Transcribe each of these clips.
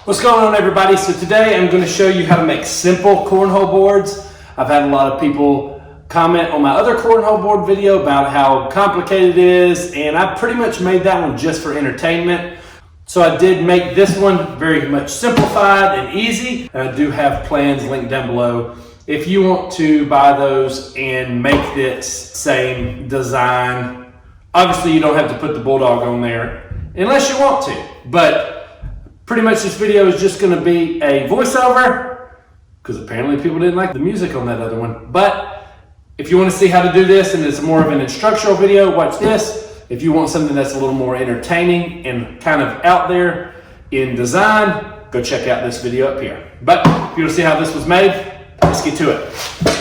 What's going on, everybody? So today I'm going to show you how to make simple cornhole boards. I've had a lot of people comment on my other cornhole board video about how complicated it is, and I pretty much made that one just for entertainment. So I did make this one very much simplified and easy, and I do have plans linked down below if you want to buy those and make this same design. Obviously you don't have to put the bulldog on there unless you want to, but pretty much this video is just going to be a voiceover because apparently people didn't like the music on that other one. But if you want to see how to do this and it's more of an instructional video, watch this. If you want something that's a little more entertaining and kind of out there in design, go check out this video up here. But if you want to see how this was made, let's get to it.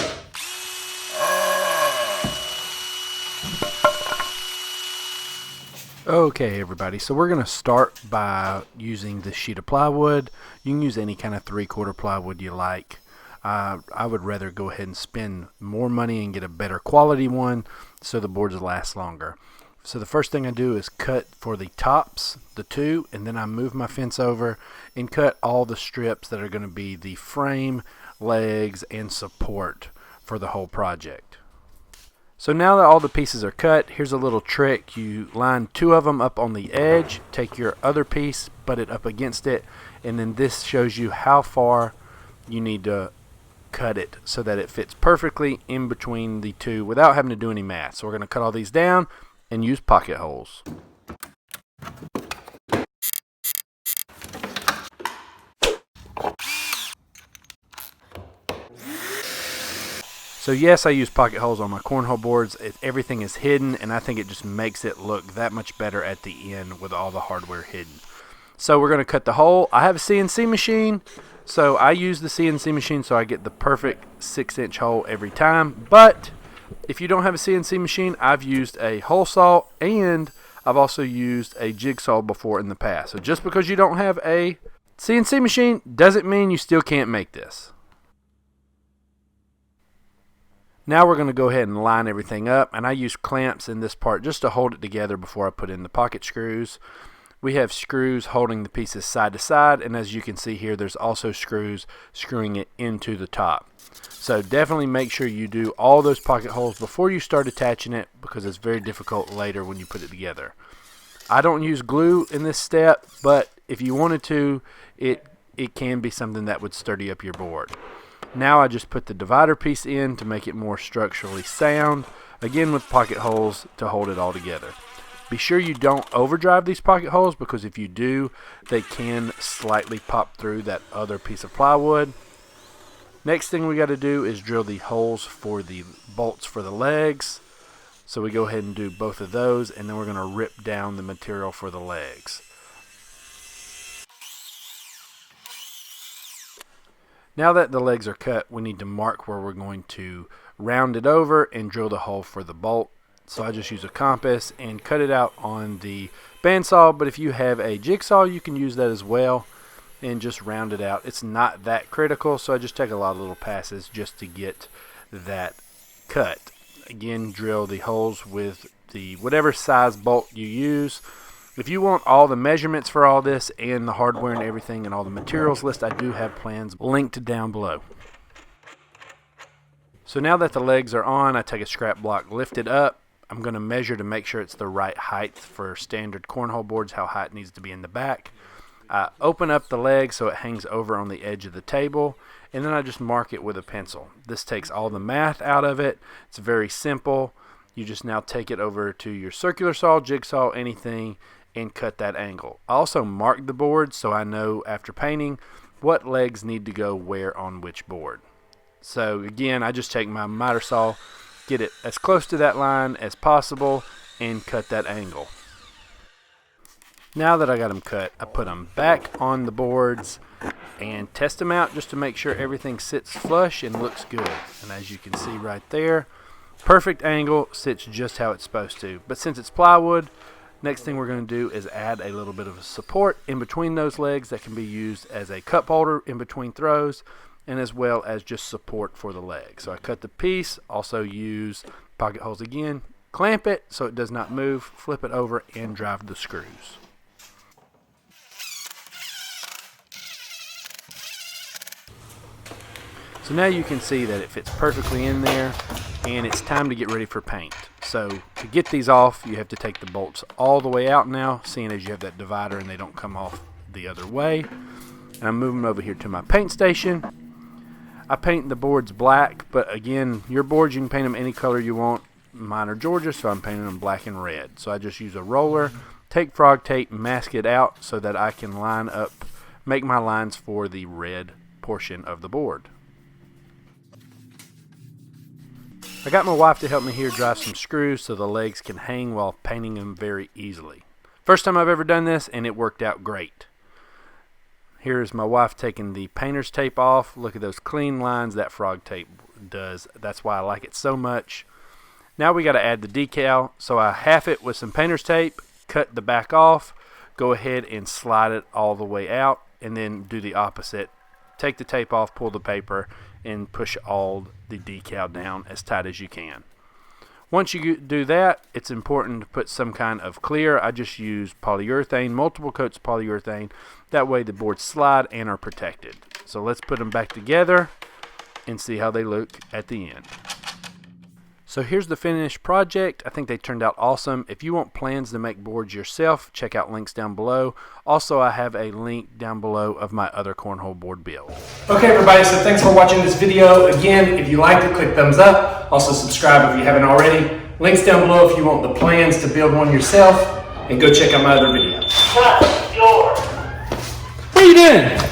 Okay everybody, so we're going to start by using this sheet of plywood. You can use any kind of 3/4 plywood you like. I would rather go ahead and spend more money and get a better quality one so the boards last longer. So the first thing I do is cut for the tops, the two, and then I move my fence over and cut all the strips that are going to be the frame, legs, and support for the whole project. So now that all the pieces are cut, here's a little trick. You line two of them up on the edge, take your other piece, butt it up against it, and then this shows you how far you need to cut it so that it fits perfectly in between the two without having to do any math. So we're going to cut all these down and use pocket holes. So yes, I use pocket holes on my cornhole boards. Everything is hidden, and I think it just makes it look that much better at the end with all the hardware hidden. So we're going to cut the hole. I have a CNC machine, so I use the CNC machine so I get the perfect 6-inch hole every time. But if you don't have a CNC machine, I've used a hole saw, and I've also used a jigsaw before in the past. So just because you don't have a CNC machine doesn't mean you still can't make this. Now we're going to go ahead and line everything up, and I use clamps in this part just to hold it together before I put in the pocket screws. We have screws holding the pieces side to side, and as you can see here, there's also screws screwing it into the top. So definitely make sure you do all those pocket holes before you start attaching it, because it's very difficult later when you put it together. I don't use glue in this step, but if you wanted to, it can be something that would sturdy up your board. Now I just put the divider piece in to make it more structurally sound, again with pocket holes to hold it all together. Be sure you don't overdrive these pocket holes, because if you do, they can slightly pop through that other piece of plywood. Next thing we got to do is drill the holes for the bolts for the legs. So we go ahead and do both of those, and then we're going to rip down the material for the legs. Now that the legs are cut, we need to mark where we're going to round it over and drill the hole for the bolt. So I just use a compass and cut it out on the bandsaw, but if you have a jigsaw, you can use that as well and just round it out. It's not that critical, so I just take a lot of little passes just to get that cut. Again, drill the holes with the whatever size bolt you use. If you want all the measurements for all this and the hardware and everything and all the materials list, I do have plans linked down below. So now that the legs are on, I take a scrap block, lift it up. I'm going to measure to make sure it's the right height for standard cornhole boards, how high it needs to be in the back. I open up the leg so it hangs over on the edge of the table, and then I just mark it with a pencil. This takes all the math out of it. It's very simple. You just now take it over to your circular saw, jigsaw, anything, and cut that angle. I also mark the board so I know after painting what legs need to go where on which board. So again, I just take my miter saw, get it as close to that line as possible, and cut that angle. Now that I got them cut, I put them back on the boards and test them out just to make sure everything sits flush and looks good. And as you can see right there, perfect angle, sits just how it's supposed to. But since it's plywood, next thing we're going to do is add a little bit of a support in between those legs that can be used as a cup holder in between throws, and as well as just support for the leg. So I cut the piece, also use pocket holes again, clamp it so it does not move, flip it over, and drive the screws. So now you can see that it fits perfectly in there, and it's time to get ready for paint. So to get these off, you have to take the bolts all the way out now, seeing as you have that divider and they don't come off the other way. And I'm moving over here to my paint station. I paint the boards black, but again, your boards, you can paint them any color you want. Mine are Georgia, so I'm painting them black and red. So I just use a roller, take frog tape, mask it out so that I can line up, make my lines for the red portion of the board. I got my wife to help me here drive some screws so the legs can hang while painting them very easily. First time I've ever done this, and it worked out great. Here's my wife taking the painter's tape off. Look at those clean lines that frog tape does. That's why I like it so much. Now we got to add the decal. So I half it with some painter's tape, cut the back off, go ahead and slide it all the way out, and then do the opposite. Take the tape off, pull the paper, and push all the decal down as tight as you can. Once you do that, it's important to put some kind of clear. I just use polyurethane, multiple coats of polyurethane. That way the boards slide and are protected. So let's put them back together and see how they look at the end. So here's the finished project. I think they turned out awesome. If you want plans to make boards yourself, check out links down below. Also, I have a link down below of my other cornhole board build. Okay, everybody, so thanks for watching this video. Again, if you liked it, click thumbs up. Also, subscribe if you haven't already. Links down below if you want the plans to build one yourself. And go check out my other video. Shut the door. What are you doing?